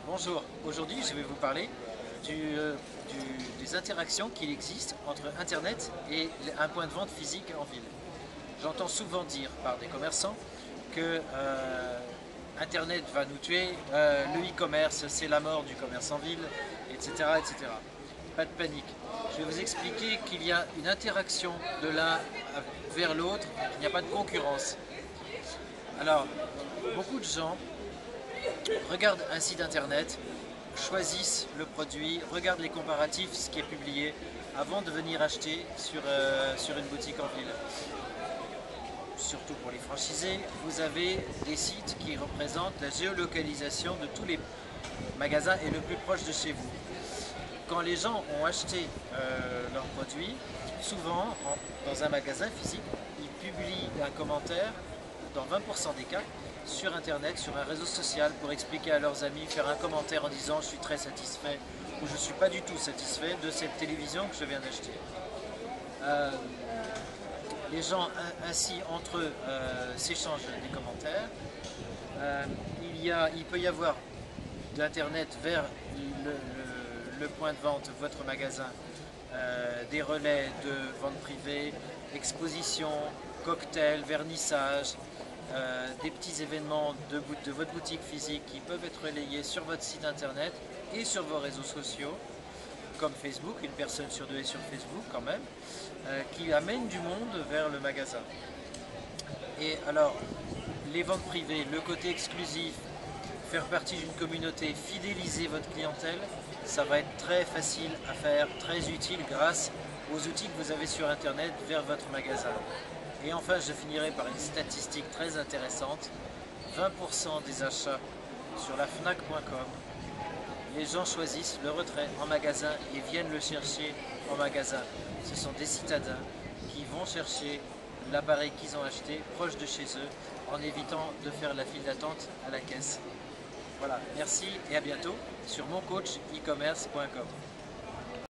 Bonjour, aujourd'hui je vais vous parler des interactions qu'il existe entre Internet et un point de vente physique en ville. J'entends souvent dire par des commerçants que Internet va nous tuer, le e-commerce c'est la mort du commerce en ville, etc., etc. Pas de panique. Je vais vous expliquer qu'il y a une interaction de l'un vers l'autre, qu'il n'y a pas de concurrence. Alors, beaucoup de gens regardent un site internet, choisissent le produit, regardent les comparatifs, ce qui est publié, avant de venir acheter sur une boutique en ville. Surtout pour les franchisés, vous avez des sites qui représentent la géolocalisation de tous les magasins et le plus proche de chez vous. Quand les gens ont acheté leurs produits, souvent dans un magasin physique, ils publient un commentaire dans 20% des cas sur internet, sur un réseau social pour expliquer à leurs amis, faire un commentaire en disant je suis très satisfait ou je ne suis pas du tout satisfait de cette télévision que je viens d'acheter. Les gens ainsi entre eux s'échangent des commentaires. Il peut y avoir d'internet vers le point de vente, votre magasin, des relais de vente privée, expositions, cocktails, vernissage, des petits événements de votre boutique physique qui peuvent être relayés sur votre site internet et sur vos réseaux sociaux, comme Facebook, une personne sur deux est sur Facebook quand même, qui amène du monde vers le magasin. Et alors, les ventes privées, le côté exclusif, faire partie d'une communauté, fidéliser votre clientèle, ça va être très facile à faire, très utile grâce aux outils que vous avez sur internet vers votre magasin. Et enfin, je finirai par une statistique très intéressante. 20% des achats sur la Fnac.com, les gens choisissent le retrait en magasin et viennent le chercher en magasin. Ce sont des citadins qui vont chercher l'appareil qu'ils ont acheté proche de chez eux en évitant de faire la file d'attente à la caisse. Voilà, merci et à bientôt sur moncoach-e-commerce.com.